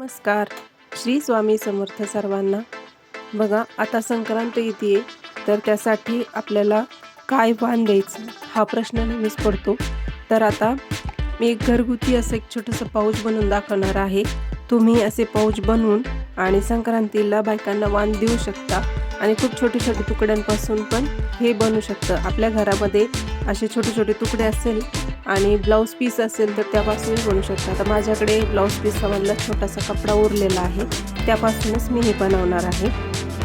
नमस्कार. श्री स्वामी समर्थ सर्वांना. बघा, आता संक्रांत येते, तर त्यासाठी आपल्याला काय वाण द्यायचं हा प्रश्न नेहमीच पडतो. तर आता मी एक घरगुती असं एक छोटंसं पाऊच बनवून दाखवणार आहे. तुम्ही असे पाऊच बनवून आणि संक्रांतीला बायकांना वाण देऊ शकता आणि खूप छोटे छोटे तुकड्यांपासून पण हे बनू शकतं. आपल्या घरामध्ये असे छोटे छोटे तुकडे असेल आणि ब्लाऊज पीस असेल तर त्यापासूनच बनवू शकता. आता माझ्याकडे ब्लाऊज पीसमधला छोटासा कपडा उरलेला आहे, त्यापासूनच मी हे बनवणार आहे.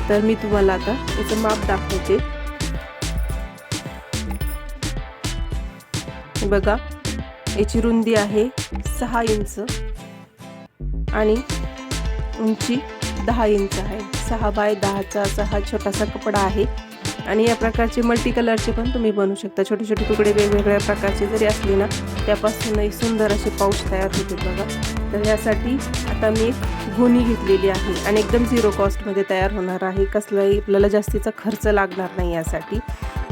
तर मी तुम्हाला आता याचं माप दाखवते. हे बघा, याची रुंदी आहे 6 इंच आणि उंची 10 इंच आहे. 6 बाय 10चा असा हा छोटासा कपडा आहे आणि या प्रकारचे मल्टी कलरचे पण तुम्ही बनवू शकता. छोटे छोटे तुकडे वेगवेगळ्या प्रकारचे जरी असले ना, त्यापासूनही सुंदर असे पाऊच तयार होते बघा. तर यासाठी आता मी एक गोणी घेतलेली आहे आणि एकदम झिरो कॉस्टमध्ये तयार होणार आहे. कसलाही आपल्याला जास्तीचा खर्च लागणार नाही यासाठी.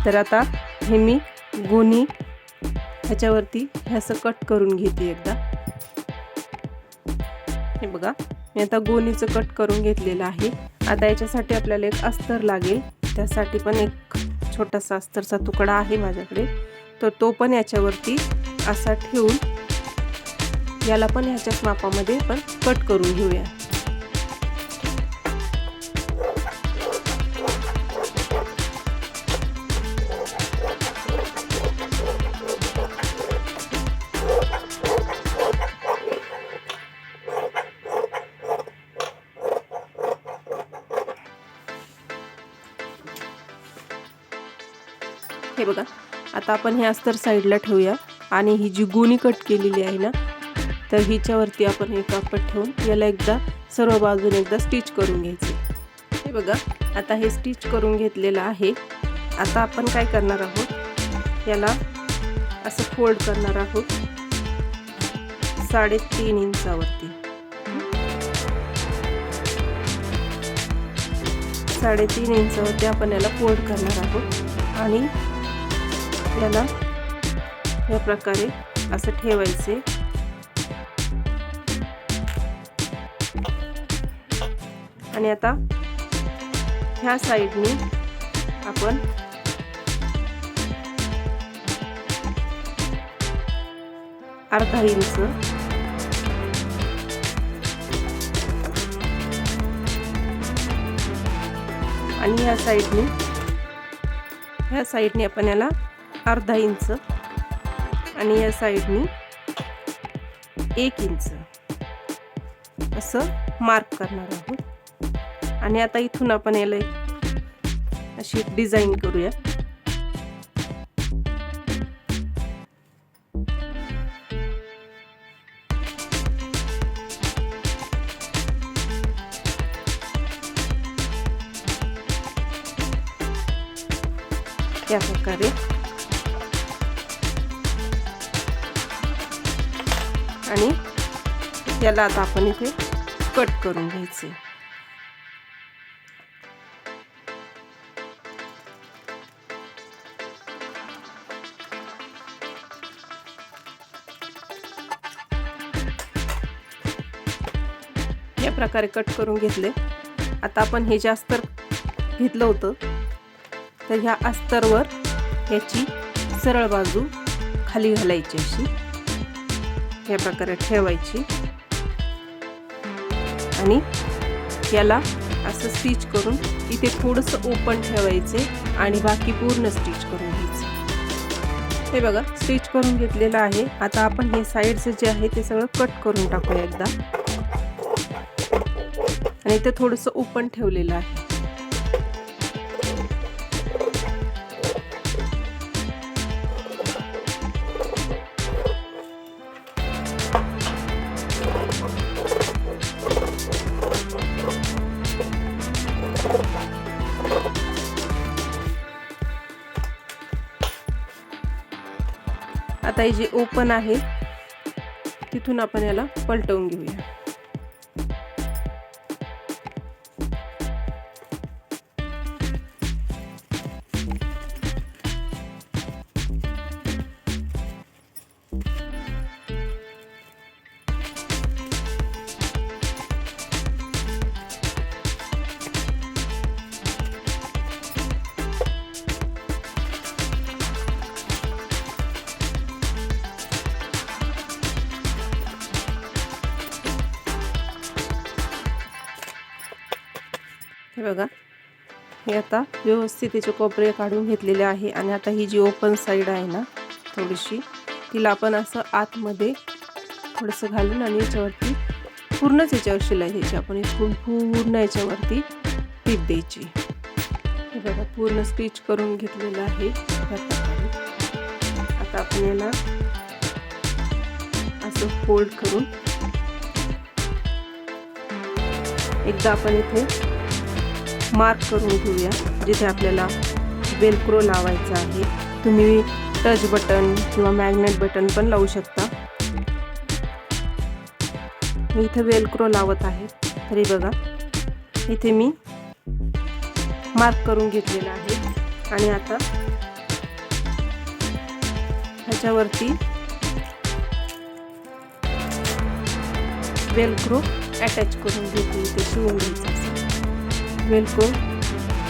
तर आता हे मी गोणी ह्याच्यावरती हे असं कट करून घेते एकदा. हे बघा, मी आता गोणीचं कट करून घेतलेलं आहे. आता याच्यासाठी आपल्याला एक अस्तर लागेल. त्यासाठी पण एक छोटासा अस्तरचा तुकडा आहे माझ्याकडे, तर तो पण याच्यावरती असा ठेवून याला पण ह्याच्याच मापामध्ये पण कट करून घेऊया. हे बघा, आता आपण हे अस्तर साईडला ठेवूया आणि ही जी गोणी कट केलेली आहे ना, तर हिच्यावरती आपण हे कापड ठेवून याला एकदा सर्व बाजूने एकदा स्टिच करून घ्यायचे. हे बघा, आता हे स्टिच करून घेतलेलं आहे. आता आपण काय करणार आहोत, याला असं फोल्ड करणार आहोत 3.5 इंचावरती. 3.5 इंचावरती आपण याला फोल्ड करणार आहोत आणि याला या प्रकारे असं ठेवायचे. आणि आता ह्या साईडने आपण अर्धा इंच आणि ह्या साईडने आपण याला अर्धा इंच आणि या साईडने 1 इंच असं मार्क करणार आहोत. आणि आता इथून आपण याला अशी डिझाईन करूया. या प्रकारे आणि याला आता आपण इथे कट करून घ्यायचे. या प्रकारे कट करून घेतले. आता आपण हे जे अस्तर घेतलं होतं, तर ह्या अस्तरवर याची सरळ बाजू खाली घालायची, अशी या प्रकारे ठेवायची आणि याला असं स्टिच करून इथे थोडंसं ओपन ठेवायचे आणि बाकी पूर्ण स्टिच करून घ्यायचं. हे बघा, स्टिच करून घेतलेलं आहे. आता आपण हे साईडचं जे आहे ते सगळं कट करून टाकूया एकदा. आणि इथे थोडंसं ओपन ठेवलेलं आहे. आता हे जे ओपन आहे तिथून आपण याला पलटवून घेऊया. हे बघा, हे आता व्यवस्थित त्याचे कोपरे काढून घेतलेले आहे. आणि आता ही जी ओपन साईड आहे ना थोडीशी, तिला आपण असं आतमध्ये थोडंसं घालून आणि याच्यावरती पूर्णच याच्यावर शिलाई द्यायची. आपण इथून पूर्ण याच्यावरती टीप द्यायची. हे बघा, पूर्ण स्टिच करून घेतलेलं आहे. आता आपण याला असं फोल्ड करून एकदा आपण इथे मार्क करून घेऊया जिथे आपल्याला वेलक्रो लावायचं आहे. तुम्ही टच बटन किंवा मॅग्नेट बटन पण लावू शकता. मी इथे वेलक्रो लावत आहे. तरी बघा, इथे मी मार्क करून घेतलेला आहे. आणि आता ह्याच्यावरती वेलक्रो अटॅच करून घेते. इथे शिवून घ्यायचं असं वेलक्रो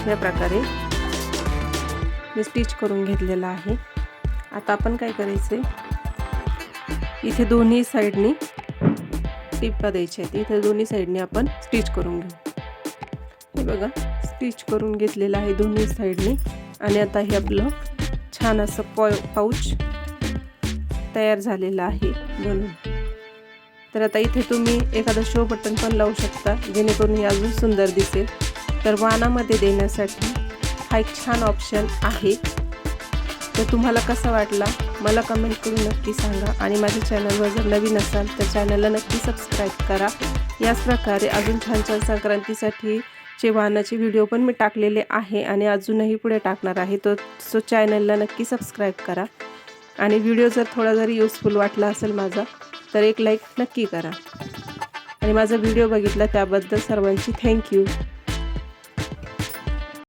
या प्रकारे मी स्टिच करून घेतलेला आहे. आता आपण काय करायचे, इथे दोन्ही साईडनी टिपा द्यायची आहे. इथे दोन्ही साईडनी आपण स्टिच करून घेऊ. हे बघा, स्टिच करून घेतलेलं आहे दोन्ही साईडनी. आणि आता हे आपलं छान असं पाऊच तयार झालेलं आहे बनून. तर आता इथे तुम्ही एखादं शो बटन पण लावू शकता जेणेकरून हे अजून सुंदर दिसेल. तर वाणामध्ये देण्यासाठी हा एक छान ऑप्शन आहे. तर तुम्हाला कसा वाटला मला कमेंट करून नक्की सांगा. आणि माझ्या चॅनलवर जर नवीन असाल तर चॅनलला नक्की सबस्क्राईब करा. याच प्रकारे अजून छान छान संक्रांतीसाठीचे वाणाचे व्हिडिओ पण मी टाकलेले आहे आणि अजूनही पुढे टाकणार आहे. तो चॅनलला नक्की सबस्क्राईब करा. आणि व्हिडिओ जर थोडा जरी युजफुल वाटला असेल माझा तर एक लाईक नक्की करा. आणि माझा व्हिडिओ बघितला त्याबद्दल सर्वांची थँक्यू.